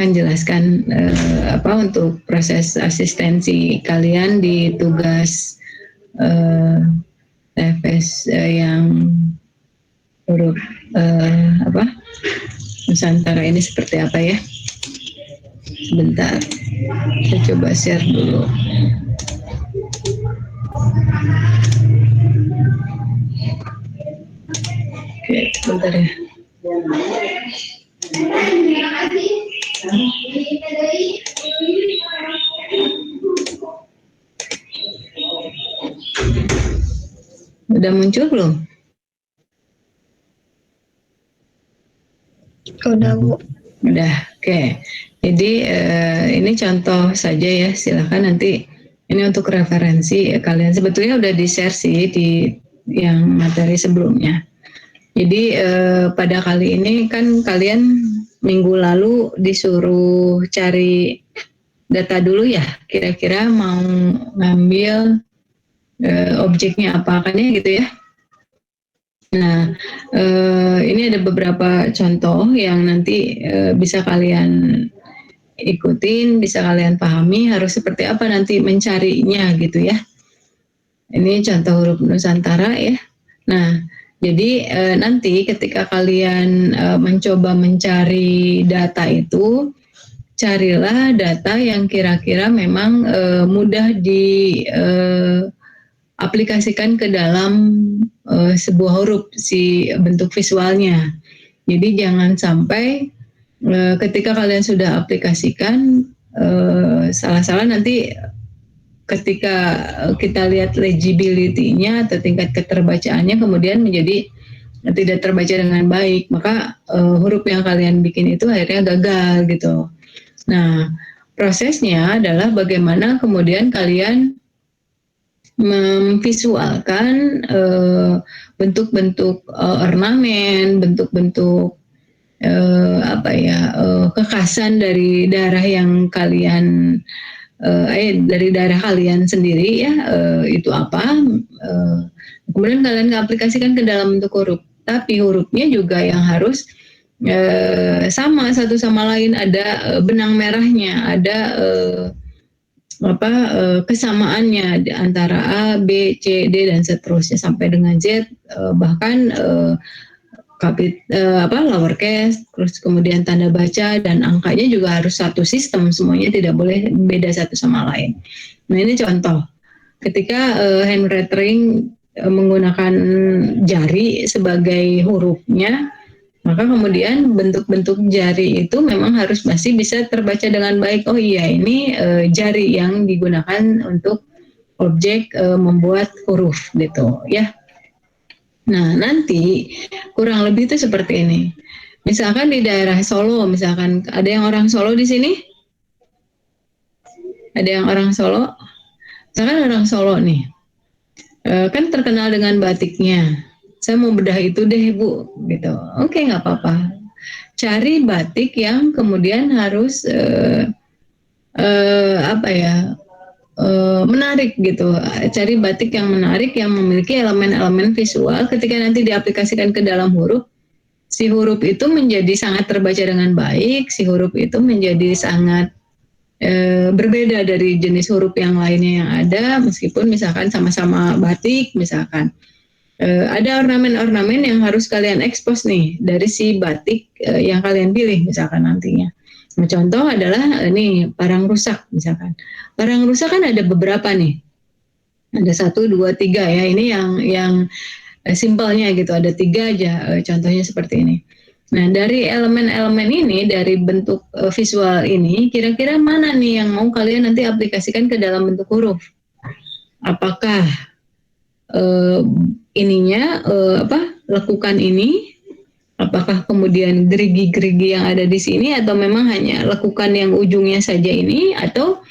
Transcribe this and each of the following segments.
akan jelaskan untuk proses asistensi kalian di tugas TFS yang huruf Nusantara ini seperti apa ya. Sebentar, saya coba share dulu. Oke, sebentar ya. Udah muncul belum? Udah, Bu. Udah, oke. Jadi ini contoh saja ya, silakan nanti ini untuk referensi kalian. Sebetulnya udah di-share sih di yang materi sebelumnya. Jadi pada kali ini kan kalian minggu lalu disuruh cari data dulu ya, kira-kira mau ngambil objeknya apa kan ya gitu ya. Nah, ini ada beberapa contoh yang nanti bisa kalian ikutin, bisa kalian pahami harus seperti apa nanti mencarinya gitu ya. Ini contoh huruf Nusantara ya. Nah, jadi nanti ketika kalian mencoba mencari data itu, carilah data yang kira-kira memang mudah di aplikasikan ke dalam sebuah huruf si bentuk visualnya. Jadi jangan sampai ketika kalian sudah aplikasikan salah-salah nanti ketika kita lihat legibility-nya atau tingkat keterbacaannya kemudian menjadi tidak terbaca dengan baik, maka huruf yang kalian bikin itu akhirnya gagal gitu. Nah, prosesnya adalah bagaimana kemudian kalian memvisualkan bentuk-bentuk ornamen, bentuk-bentuk kekhasan dari daerah yang kalian dari daerah kalian sendiri ya, itu apa, kemudian kalian aplikasikan ke dalam bentuk huruf. Tapi hurufnya juga yang harus sama satu sama lain, ada benang merahnya, ada kesamaannya di antara A, B, C, D dan seterusnya sampai dengan Z, bahkan lowercase, terus kemudian tanda baca dan angkanya juga harus satu sistem, semuanya tidak boleh beda satu sama lain. Nah, ini contoh ketika hand lettering menggunakan jari sebagai hurufnya, maka kemudian bentuk-bentuk jari itu memang harus masih bisa terbaca dengan baik. Oh iya, ini jari yang digunakan untuk objek membuat huruf gitu ya. Nah, nanti kurang lebih itu seperti ini. Misalkan di daerah Solo, misalkan ada yang orang Solo di sini? Ada yang orang Solo? Misalkan orang Solo nih, kan terkenal dengan batiknya. Saya mau bedah itu deh, Bu, gitu. Oke, nggak apa-apa. Cari batik yang kemudian harus menarik gitu. Cari batik yang menarik, yang memiliki elemen-elemen visual. Ketika nanti diaplikasikan ke dalam huruf, si huruf itu menjadi sangat terbaca dengan baik. Si huruf itu menjadi sangat berbeda dari jenis huruf yang lainnya yang ada, meskipun misalkan sama-sama batik, misalkan. Ada ornamen-ornamen yang harus kalian expose nih dari si batik yang kalian pilih misalkan nantinya. Nah, contoh adalah ini parang rusak misalkan. Parang rusak kan ada beberapa nih. Ada 1, 2, 3 ya. Ini yang simpelnya gitu. Ada 3 aja contohnya seperti ini. Nah, dari elemen-elemen ini, dari bentuk visual ini, kira-kira mana nih yang mau kalian nanti aplikasikan ke dalam bentuk huruf? Apakah lekukan ini, apakah kemudian gerigi-gerigi yang ada di sini, atau memang hanya lekukan yang ujungnya saja ini, atau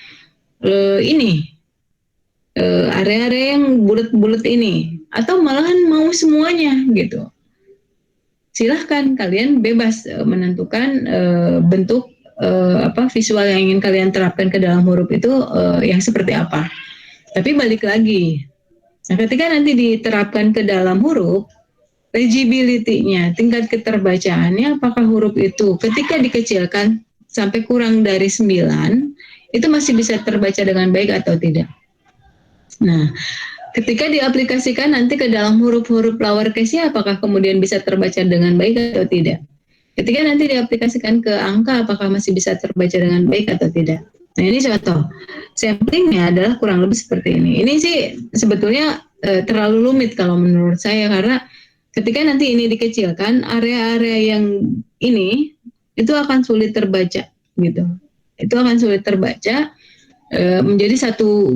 area-area yang bulat-bulat ini, atau malahan mau semuanya gitu. Silahkan kalian bebas menentukan bentuk visual yang ingin kalian terapkan ke dalam huruf itu yang seperti apa. Tapi balik lagi, nah ketika nanti diterapkan ke dalam huruf, legibility-nya, tingkat keterbacaannya, apakah huruf itu ketika dikecilkan sampai kurang dari 9 itu masih bisa terbaca dengan baik atau tidak. Nah, ketika diaplikasikan nanti ke dalam huruf-huruf lowercase-nya, apakah kemudian bisa terbaca dengan baik atau tidak? Ketika nanti diaplikasikan ke angka, apakah masih bisa terbaca dengan baik atau tidak? Nah, ini contoh. Samplingnya adalah kurang lebih seperti ini. Ini sih sebetulnya terlalu rumit kalau menurut saya, karena ketika nanti ini dikecilkan, area-area yang ini itu akan sulit terbaca gitu. Itu akan sulit terbaca, menjadi satu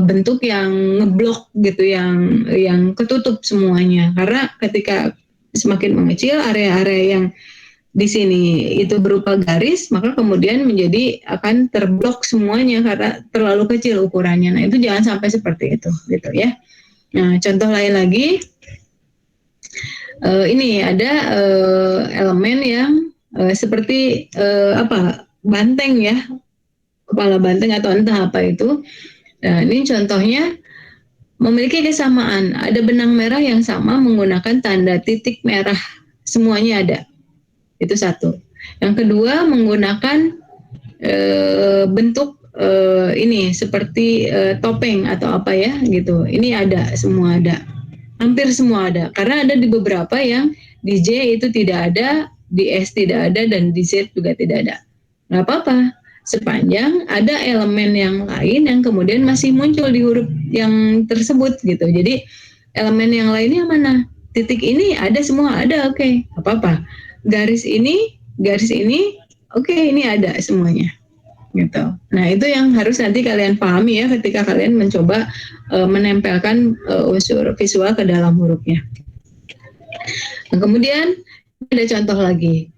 bentuk yang ngeblok gitu, yang ketutup semuanya. Karena ketika semakin mengecil area-area yang di sini itu berupa garis, maka kemudian menjadi akan terblok semuanya karena terlalu kecil ukurannya. Nah, itu jangan sampai seperti itu gitu ya. Nah, contoh lain lagi, ini ada elemen yang seperti banteng ya, kepala banteng atau entah apa itu. Nah, ini contohnya memiliki kesamaan. Ada benang merah yang sama menggunakan tanda titik merah. Semuanya ada. Itu satu. Yang kedua menggunakan bentuk ini seperti topeng atau apa ya gitu. Ini ada, semua ada. Hampir semua ada. Karena ada di beberapa yang di J itu tidak ada, di S tidak ada, dan di Z juga tidak ada. Nggak apa-apa. Sepanjang ada elemen yang lain yang kemudian masih muncul di huruf yang tersebut gitu. Jadi elemen yang lainnya mana? Titik ini ada semua, ada, oke, apa-apa. Garis ini, oke, ini ada semuanya gitu. Nah, itu yang harus nanti kalian pahami ya ketika kalian mencoba menempelkan unsur visual ke dalam hurufnya. Nah, kemudian ada contoh lagi.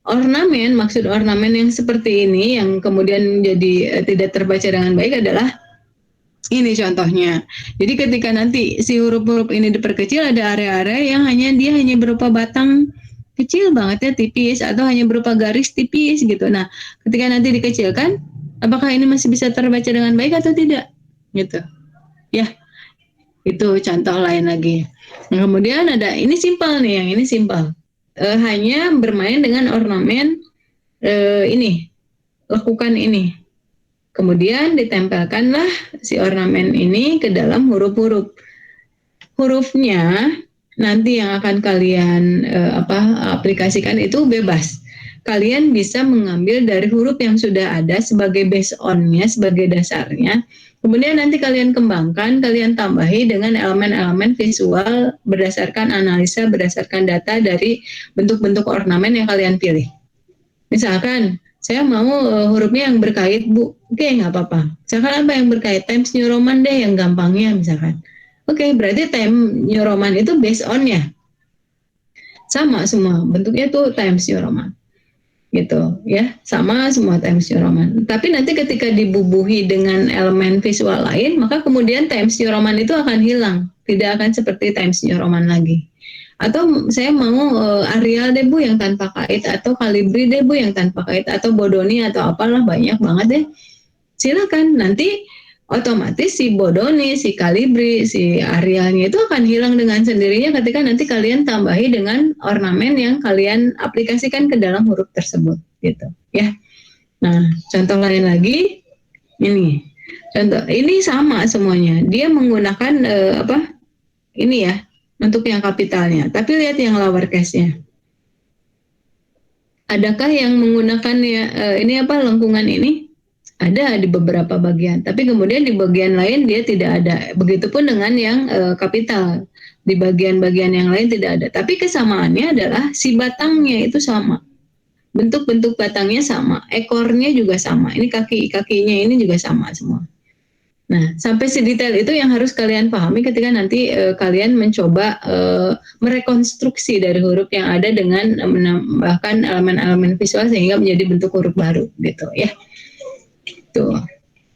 Ornamen, maksud ornamen yang seperti ini yang kemudian jadi tidak terbaca dengan baik adalah ini contohnya. Jadi ketika nanti si huruf-huruf ini diperkecil, ada area-area yang dia hanya berupa batang kecil banget ya, tipis, atau hanya berupa garis tipis gitu. Nah, ketika nanti dikecilkan, apakah ini masih bisa terbaca dengan baik atau tidak? Gitu. Ya, itu contoh lain lagi. Nah, kemudian ada ini simpel nih, yang ini simpel. Hanya bermain dengan ornamen ini, lakukan ini. Kemudian ditempelkanlah si ornamen ini ke dalam huruf-huruf. Hurufnya nanti yang akan kalian aplikasikan itu bebas. Kalian bisa mengambil dari huruf yang sudah ada sebagai base on-nya, sebagai dasarnya. Kemudian nanti kalian kembangkan, kalian tambahi dengan elemen-elemen visual berdasarkan analisa, berdasarkan data dari bentuk-bentuk ornamen yang kalian pilih. Misalkan, saya mau hurufnya yang berkait, Bu. Oke, nggak apa-apa. Misalkan apa yang berkait? Times New Roman deh yang gampangnya misalkan. Oke, berarti Times New Roman itu based on-nya. Sama semua, bentuknya tuh Times New Roman. Gitu ya, sama semua Times New Roman. Tapi nanti ketika dibubuhi dengan elemen visual lain, maka kemudian Times New Roman itu akan hilang, tidak akan seperti Times New Roman lagi. Atau saya mau Arial deh Bu yang tanpa kait, atau Calibri deh Bu yang tanpa kait, atau Bodoni atau apalah, banyak banget deh. Silakan, nanti otomatis si Bodoni, si Calibri, si Arialnya itu akan hilang dengan sendirinya ketika nanti kalian tambahi dengan ornamen yang kalian aplikasikan ke dalam huruf tersebut gitu ya. Nah, contoh lain lagi ini. Contoh ini sama semuanya. Dia menggunakan ini ya, untuk yang kapitalnya. Tapi lihat yang lowercase-nya. Adakah yang menggunakan ini lengkungan ini? Ada di beberapa bagian, tapi kemudian di bagian lain dia tidak ada. Begitupun dengan yang kapital, di bagian-bagian yang lain tidak ada. Tapi kesamaannya adalah si batangnya itu sama, bentuk-bentuk batangnya sama, ekornya juga sama. Ini kaki-kakinya ini juga sama semua. Nah, sampai sedetail itu yang harus kalian pahami ketika nanti kalian mencoba merekonstruksi dari huruf yang ada dengan menambahkan elemen-elemen visual sehingga menjadi bentuk huruf baru gitu ya. Tuh.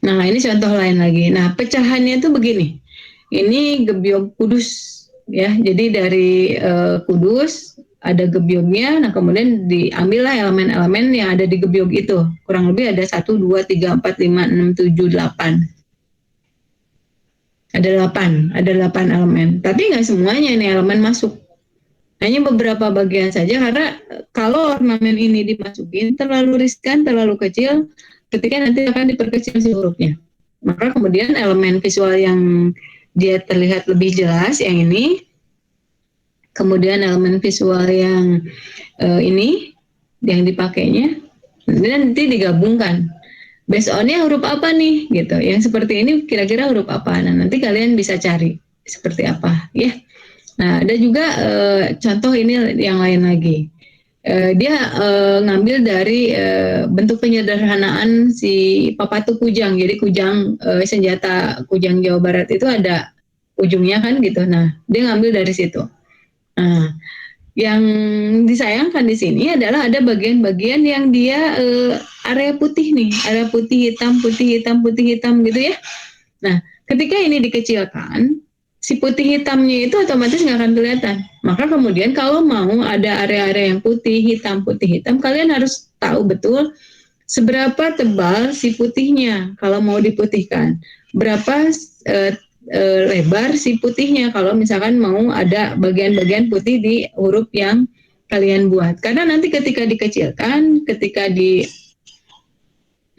Nah, ini contoh lain lagi. Nah, pecahannya tuh begini. Ini gebyog Kudus ya. Jadi dari Kudus ada gebyognya. Nah, kemudian diambillah elemen-elemen yang ada di gebyog itu. Kurang lebih ada 1 2 3 4 5 6 7 8. Ada 8 elemen. Tapi nggak semuanya ini elemen masuk. Hanya beberapa bagian saja karena kalau ornamen ini dimasukin terlalu riskan, terlalu kecil, ketika nanti akan diperkecil si hurufnya. Maka kemudian elemen visual yang dia terlihat lebih jelas yang ini, kemudian elemen visual yang ini yang dipakainya, nanti digabungkan. Based on-nya huruf apa nih gitu. Yang seperti ini kira-kira huruf apa? Nah, nanti kalian bisa cari seperti apa ya. Nah, ada juga contoh ini yang lain lagi. Dia ngambil dari bentuk penyederhanaan si Papatu Kujang. Jadi kujang senjata kujang Jawa Barat itu ada ujungnya kan gitu. Nah, dia ngambil dari situ. Nah, yang disayangkan di sini adalah ada bagian-bagian yang dia area putih nih, area putih hitam, putih hitam, putih hitam gitu ya. Nah, ketika ini dikecilkan, si putih hitamnya itu otomatis nggak akan kelihatan. Maka kemudian kalau mau ada area-area yang putih hitam, kalian harus tahu betul seberapa tebal si putihnya kalau mau diputihkan. Berapa lebar si putihnya kalau misalkan mau ada bagian-bagian putih di huruf yang kalian buat. Karena nanti ketika dikecilkan, ketika di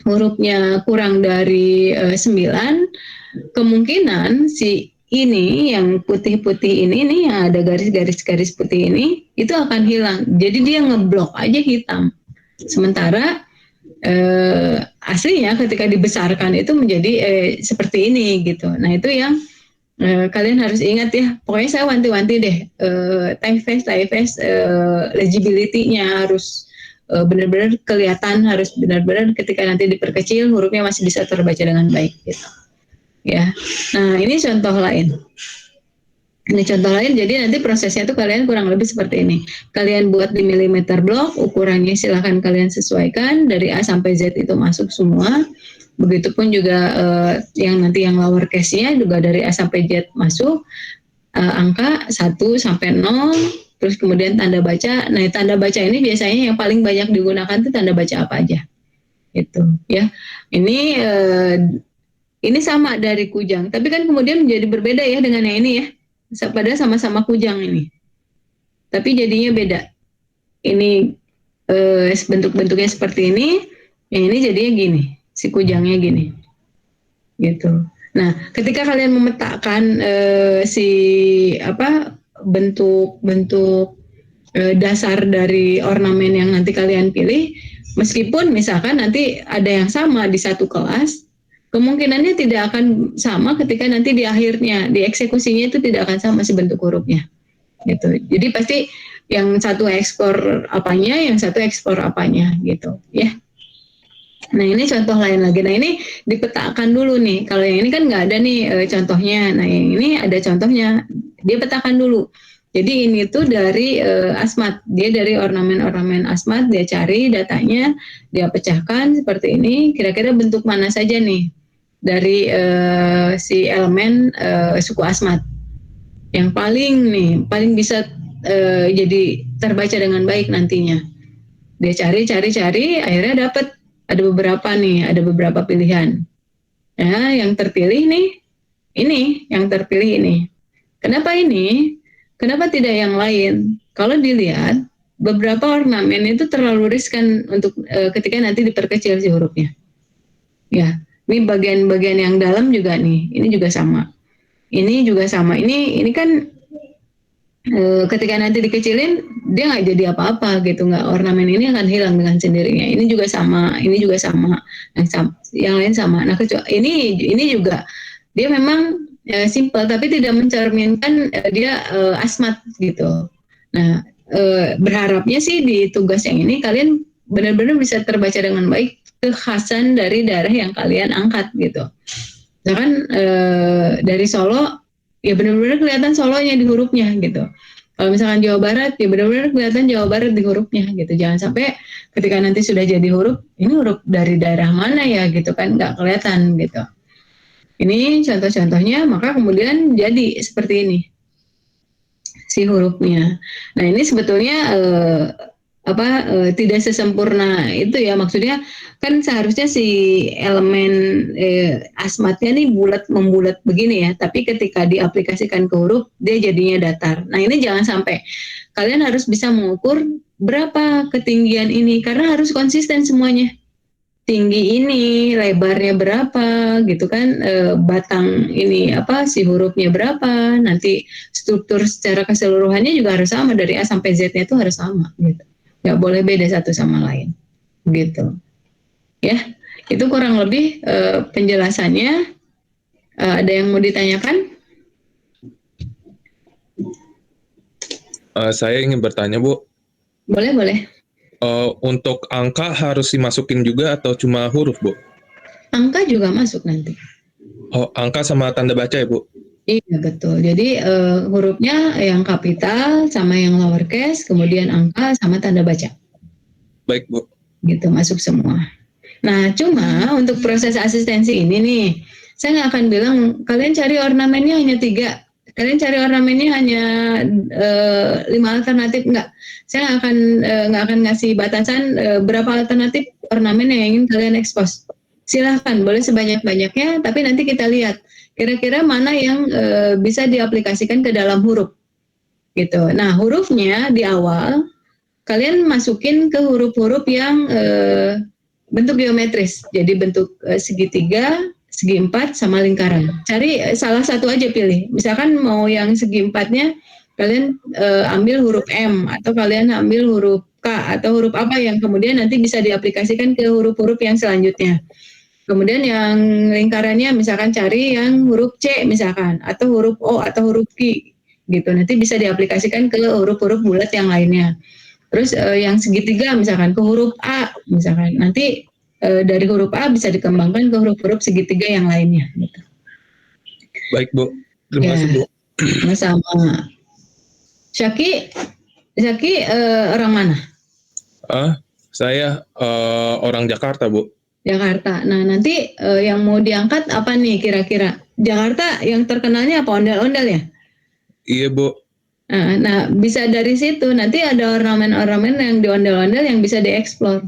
hurufnya kurang dari 9, kemungkinan si ini yang putih-putih ini nih yang ada garis-garis putih ini itu akan hilang. Jadi dia ngeblok aja hitam. Sementara aslinya ketika dibesarkan itu menjadi seperti ini gitu. Nah itu yang kalian harus ingat ya. Pokoknya saya wanti-wanti deh. Typeface legibility-nya harus benar-benar kelihatan, harus benar-benar ketika nanti diperkecil hurufnya masih bisa terbaca dengan baik gitu. Ya. Nah, ini contoh lain. Ini contoh lain, jadi nanti prosesnya tuh kalian kurang lebih seperti ini. Kalian buat di milimeter block, ukurannya silahkan kalian sesuaikan, dari A sampai Z itu masuk semua. Begitupun juga yang nanti yang lower case-nya juga dari A sampai Z masuk, angka 1 sampai 0, terus kemudian tanda baca. Nah, tanda baca ini biasanya yang paling banyak digunakan tuh tanda baca apa aja. Gitu, ya. Ini sama dari kujang, tapi kan kemudian menjadi berbeda ya dengan yang ini ya. Padahal sama-sama kujang ini, tapi jadinya beda. Ini bentuk-bentuknya seperti ini, yang ini jadinya gini, si kujangnya gini, gitu. Nah, ketika kalian memetakan si bentuk-bentuk dasar dari ornamen yang nanti kalian pilih, meskipun misalkan nanti ada yang sama di satu kelas, kemungkinannya tidak akan sama ketika nanti di akhirnya, di eksekusinya itu tidak akan sama si bentuk hurufnya. Gitu. Jadi pasti yang satu ekspor apanya, yang satu ekspor apanya gitu ya. Nah ini contoh lain lagi. Nah ini dipetakan dulu nih. Kalau yang ini kan nggak ada nih contohnya. Nah yang ini ada contohnya. Dia petakan dulu. Jadi ini tuh dari asmat. Dia dari ornamen-ornamen asmat. Dia cari datanya, dia pecahkan seperti ini. Kira-kira bentuk mana saja nih dari si elemen suku asmat yang paling bisa jadi terbaca dengan baik nantinya. Dia cari, akhirnya dapat ada beberapa pilihan. Ya, yang terpilih nih, yang terpilih ini. Kenapa ini? Kenapa tidak yang lain? Kalau dilihat, beberapa ornamen itu terlalu riskan untuk ketika nanti diperkecil si hurufnya. Ya, ini bagian-bagian yang dalam juga nih, ini juga sama. Ini juga sama. Ini kan ketika nanti dikecilin dia nggak jadi apa-apa gitu, nggak, ornamen ini akan hilang dengan sendirinya. Ini juga sama, yang lain sama. Nah ini juga dia memang simple tapi tidak mencerminkan dia asmat gitu. Nah berharapnya sih di tugas yang ini kalian benar-benar bisa terbaca dengan baik kekhasan dari daerah yang kalian angkat gitu. Misalkan dari Solo, ya benar-benar kelihatan Solonya di hurufnya gitu. Kalau misalkan Jawa Barat, ya benar-benar kelihatan Jawa Barat di hurufnya gitu. Jangan sampai ketika nanti sudah jadi huruf, ini huruf dari daerah mana ya gitu kan, nggak kelihatan gitu. Ini contoh-contohnya, maka kemudian jadi seperti ini si hurufnya. Nah ini sebetulnya tidak sesempurna itu ya, maksudnya kan seharusnya si elemen asmatnya nih membulat begini ya, tapi ketika diaplikasikan ke huruf dia jadinya datar. Nah ini jangan sampai, kalian harus bisa mengukur berapa ketinggian ini karena harus konsisten semuanya, tinggi ini, lebarnya berapa, gitu kan, batang ini si hurufnya berapa, nanti struktur secara keseluruhannya juga harus sama dari A sampai Z-nya itu harus sama, gitu. Nggak boleh beda satu sama lain, gitu. Ya, itu kurang lebih penjelasannya. Ada yang mau ditanyakan? Saya ingin bertanya, Bu. Boleh, boleh. Untuk angka harus dimasukin juga atau cuma huruf, Bu? Angka juga masuk nanti. Oh, angka sama tanda baca ya, Bu? Iya, betul. Jadi hurufnya yang kapital sama yang lowercase, kemudian angka sama tanda baca. Baik, Bu. Gitu, masuk semua. Nah, cuma untuk proses asistensi ini nih, saya nggak akan bilang kalian cari ornamennya hanya 3, kalian cari ornamennya hanya 5 alternatif, enggak. Saya nggak akan ngasih batasan berapa alternatif ornamen yang ingin kalian expose. Silahkan, boleh sebanyak-banyaknya, tapi nanti kita lihat kira-kira mana yang bisa diaplikasikan ke dalam huruf. Gitu. Nah, hurufnya di awal kalian masukin ke huruf-huruf yang bentuk geometris, jadi bentuk segitiga, segi empat, sama lingkaran. Cari salah satu aja pilih. Misalkan mau yang segi empatnya, kalian ambil huruf M, atau kalian ambil huruf K, atau huruf apa yang kemudian nanti bisa diaplikasikan ke huruf-huruf yang selanjutnya. Kemudian yang lingkarannya misalkan cari yang huruf C misalkan, atau huruf O, atau huruf Q, gitu. Nanti bisa diaplikasikan ke huruf-huruf bulat yang lainnya. Terus yang segitiga misalkan ke huruf A misalkan, nanti dari huruf A bisa dikembangkan ke huruf-huruf segitiga yang lainnya. Gitu. Baik, Bu. Terima kasih, Bu. Sama-sama. Syaki orang mana? Saya orang Jakarta, Bu. Jakarta. Nah nanti yang mau diangkat apa nih kira-kira? Jakarta yang terkenalnya apa? Ondel-ondel ya? Iya, Bu. Nah, bisa dari situ nanti ada ornamen-ornamen yang di ondel-ondel yang bisa dieksplor.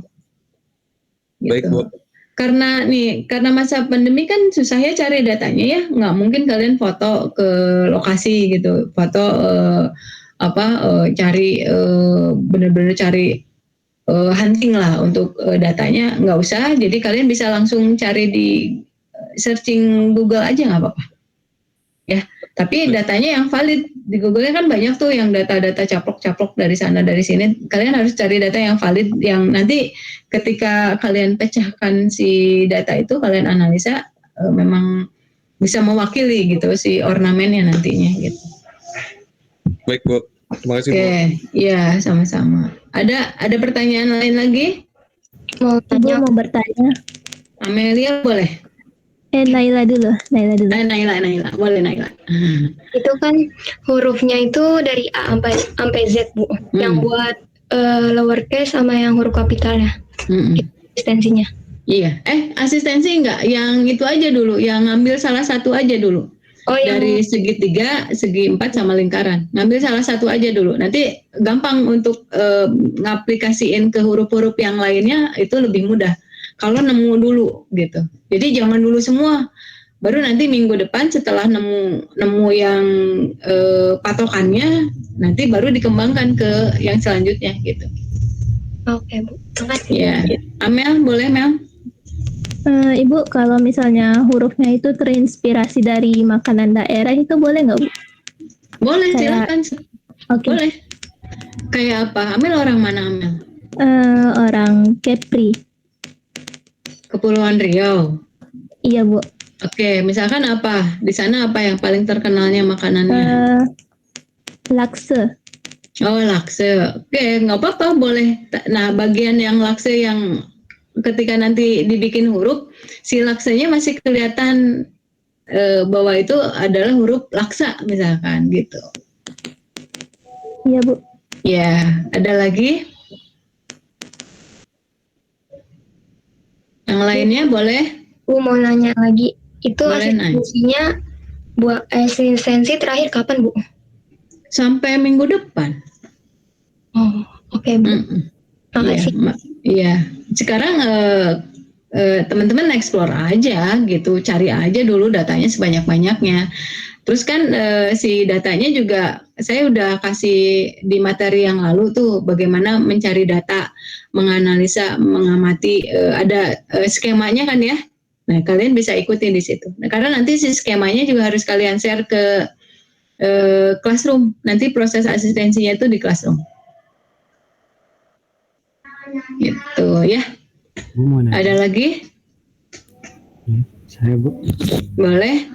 Gitu. Baik, Bu. Karena masa pandemi kan susah ya cari datanya ya, nggak mungkin kalian foto ke lokasi gitu, foto cari benar-benar cari hunting lah untuk datanya, nggak usah. Jadi kalian bisa langsung cari di searching Google aja nggak apa-apa. Ya, tapi datanya yang valid. Di Google kan banyak tuh yang data-data caplok-caplok dari sana dari sini. Kalian harus cari data yang valid, yang nanti ketika kalian pecahkan si data itu, kalian analisa memang bisa mewakili gitu si ornamennya nantinya gitu. Baik, Bu. Terima kasih, Bu. Oke, iya sama-sama. Ada pertanyaan lain lagi? Mau bertanya. Amelia boleh? Naila dulu. Naila, boleh Naila. Itu kan hurufnya itu dari A sampai Z, Bu. Yang buat lowercase sama yang huruf kapitalnya. Asistensinya. Iya. Asistensi enggak, yang itu aja dulu, yang ngambil salah satu aja dulu. Dari segitiga, segi empat sama lingkaran. Ngambil salah satu aja dulu. Nanti gampang untuk ngaplikasiin ke huruf-huruf yang lainnya, itu lebih mudah. Kalau nemu dulu gitu. Jadi jangan dulu semua. Baru nanti minggu depan setelah nemu yang patokannya, nanti baru dikembangkan ke yang selanjutnya gitu. Oke, Bu. Terima kasih. Ya. Amel, boleh Mel? Ibu, kalau misalnya hurufnya itu terinspirasi dari makanan daerah, itu boleh nggak, Bu? Boleh, silakan. Okay. Boleh. Kayak apa? Amel orang mana, Amel? Orang Kepri. Kepulauan Riau. Iya, Bu. Oke, misalkan apa? Di sana apa yang paling terkenalnya makanannya? Lakse. Oh, lakse. Oke, nggak apa-apa, boleh. Nah, bagian yang lakse yang ketika nanti dibikin huruf, si laksenya masih kelihatan bahwa itu adalah huruf laksa, misalkan gitu. Iya, Bu. Ya, ada lagi? Yang lainnya boleh? Bu mau nanya lagi, itu asistensinya buat asistensi terakhir kapan, Bu? Sampai minggu depan. Oh, oke, Bu. Makasih. Iya. Sekarang teman-teman explore aja gitu, cari aja dulu datanya sebanyak-banyaknya. Terus kan si datanya juga saya udah kasih di materi yang lalu tuh bagaimana mencari data, menganalisa, mengamati, ada skemanya kan ya. Nah, kalian bisa ikutin di situ. Nah, karena nanti si skemanya juga harus kalian share ke classroom. Nanti proses asistensinya itu di classroom. Gitu ya. Bu mau nanya. Ada lagi? Saya Bu. Boleh?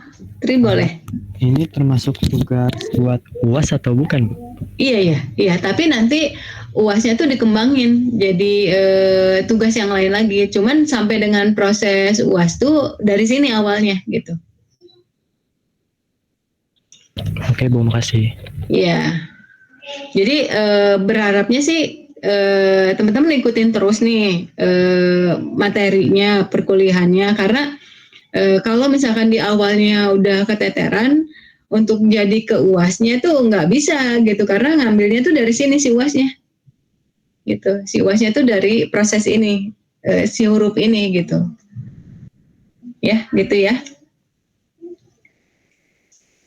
Tri boleh? Ini termasuk tugas buat UAS atau bukan Bu? Iya. Tapi nanti UASnya tuh dikembangin jadi tugas yang lain lagi. Cuman sampai dengan proses UAS tuh dari sini awalnya gitu. Oke Bu, makasih. Iya. Jadi berharapnya sih teman-teman ikutin terus nih materinya, perkuliahannya, karena kalau misalkan di awalnya udah keteteran untuk jadi ke UASnya tuh nggak bisa gitu, karena ngambilnya tuh dari sini si UASnya gitu. Si UASnya tuh dari proses ini, si huruf ini gitu. Ya, gitu ya.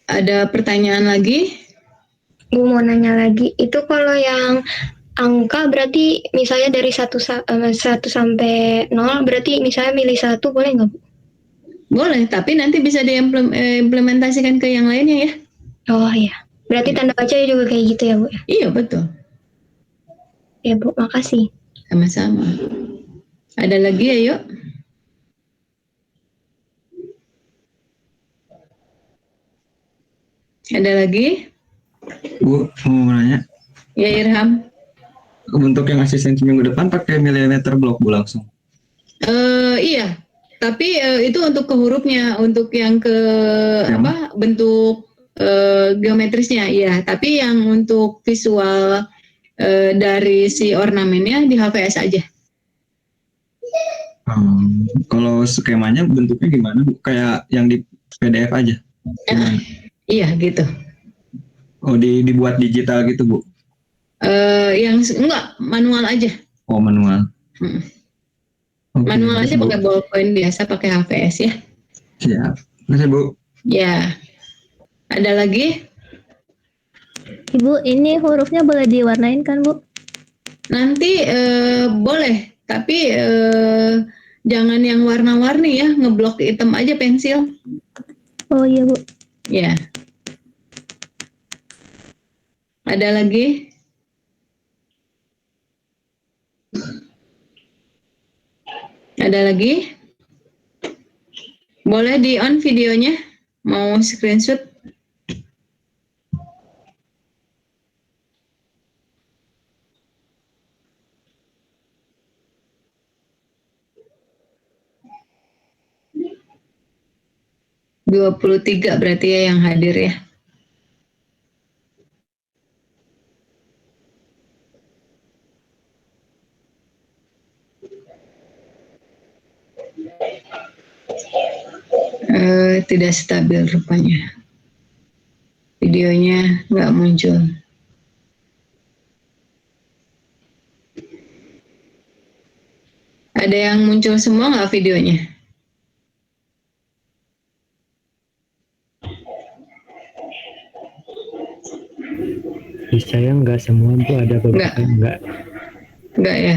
Ada pertanyaan lagi? Bu mau nanya lagi, itu kalau yang angka berarti misalnya dari 1 sampai 0, berarti misalnya milih 1 boleh nggak Bu? Boleh, tapi nanti bisa diimplementasikan ke yang lainnya ya. Oh iya, berarti tanda baca juga kayak gitu ya Bu? Iya, betul. Ya Bu, makasih. Sama-sama. Ada lagi ya, yuk? Ada lagi? Bu, mau nanya. Ya, Irham. Untuk yang asistensi minggu depan pakai milimeter blok Bu langsung. Iya, tapi itu untuk ke hurufnya, untuk yang ke bentuk geometrisnya, iya. Tapi yang untuk visual dari si ornamennya di HVS aja. Kalau skemanya bentuknya gimana Bu? Kayak yang di PDF aja? Iya, gitu. Oh, dibuat digital gitu Bu? Yang enggak, manual aja. Oh, manual. Okay, manual aja pakai ballpoint biasa, pakai HVS ya. Siap. Terima Bu. Ya. Ada lagi? Ibu, ini hurufnya boleh diwarnain kan Bu? Nanti boleh, tapi jangan yang warna-warni ya, ngeblok hitam aja pensil. Oh iya Bu. Ya. Ada lagi? Ada lagi? Boleh di on videonya? Mau screenshot? (23) berarti ya yang hadir ya. Tidak stabil rupanya. Videonya nggak muncul. Ada yang muncul semua nggak videonya? Di saya nggak semua Bu, ada beberapa enggak. Enggak ya.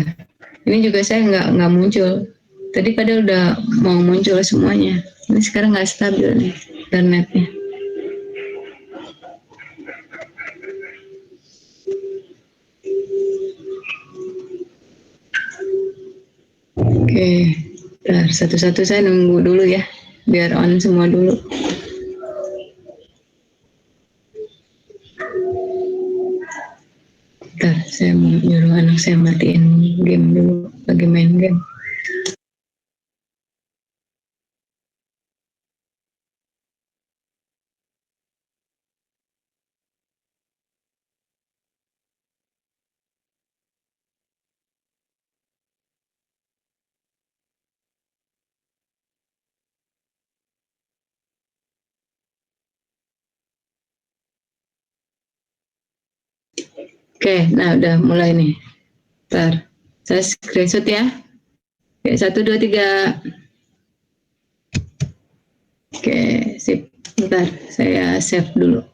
Ini juga saya nggak muncul. Tadi padahal udah mau muncul semuanya. Ini sekarang nggak stabil nih internetnya. Oke, bentar, satu-satu saya nunggu dulu ya, biar on semua dulu. Bentar, saya mau nyuruh anak saya matiin game dulu, lagi main game. Oke, nah udah mulai nih. Bentar, Saya screenshot ya. Oke, 1, 2, 3. Oke, sip. Bentar, saya save dulu.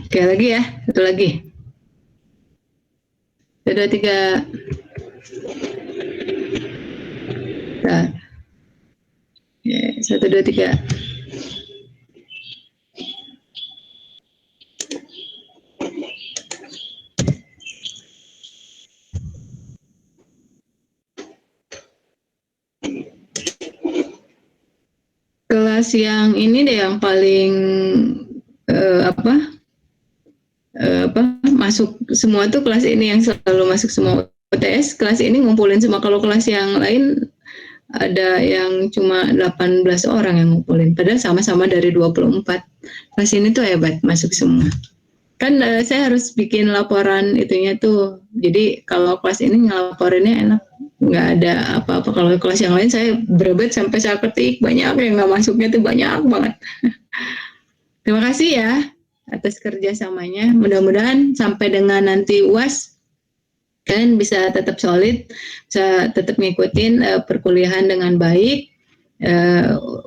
Oke, lagi ya. Satu lagi. 1, 2, 3. Bentar. Oke, 1, 2, 3. Kelas yang ini deh yang paling masuk semua tuh kelas ini yang selalu masuk semua UTS. Kelas ini ngumpulin semua. Kalau kelas yang lain ada yang cuma 18 orang yang ngumpulin. Padahal sama-sama dari 24. Kelas ini tuh hebat, masuk semua. Kan saya harus bikin laporan itunya tuh. Jadi kalau kelas ini ngelaporinnya enak. Nggak ada apa-apa. Kalau kelas yang lain saya berebet sampai saya ketik. Banyak yang nggak masuknya tuh banyak banget. Terima kasih ya atas kerjasamanya. Mudah-mudahan sampai dengan nanti UAS kalian bisa tetap solid, bisa tetap ngikutin perkuliahan dengan baik.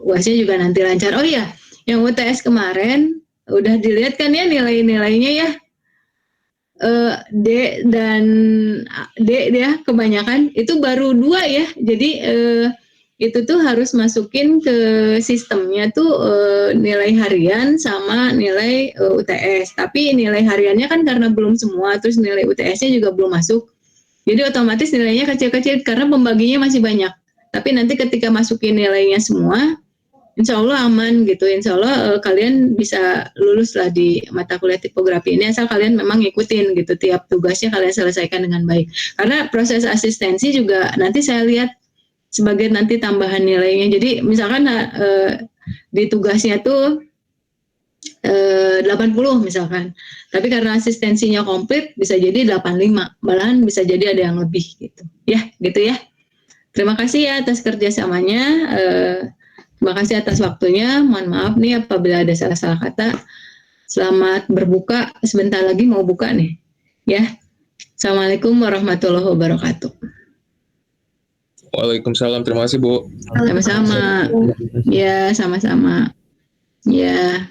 UASnya juga nanti lancar. Oh iya, yang UTS kemarin udah dilihat kan ya nilai-nilainya ya. D dan D ya kebanyakan itu baru 2 ya. Jadi itu tuh harus masukin ke sistemnya tuh nilai harian sama nilai UTS. Tapi nilai hariannya kan karena belum semua, terus nilai UTS-nya juga belum masuk. Jadi otomatis nilainya kecil-kecil karena pembaginya masih banyak. Tapi nanti ketika masukin nilainya semua, insya Allah aman gitu. Insya Allah kalian bisa lulus lah di mata kuliah tipografi ini asal kalian memang ngikutin gitu. Tiap tugasnya kalian selesaikan dengan baik. Karena proses asistensi juga nanti saya lihat sebagai nanti tambahan nilainya. Jadi misalkan di tugasnya tuh 80 misalkan. Tapi karena asistensinya komplit bisa jadi 85. Malahan bisa jadi ada yang lebih gitu. Ya, gitu ya. Terima kasih ya atas kerjasamanya. Terima kasih atas waktunya. Mohon maaf nih apabila ada salah-salah kata. Selamat berbuka. Sebentar lagi mau buka nih. Ya. Assalamualaikum warahmatullahi wabarakatuh. Waalaikumsalam. Terima kasih, Bu. Sama-sama. Ya, sama-sama. Ya.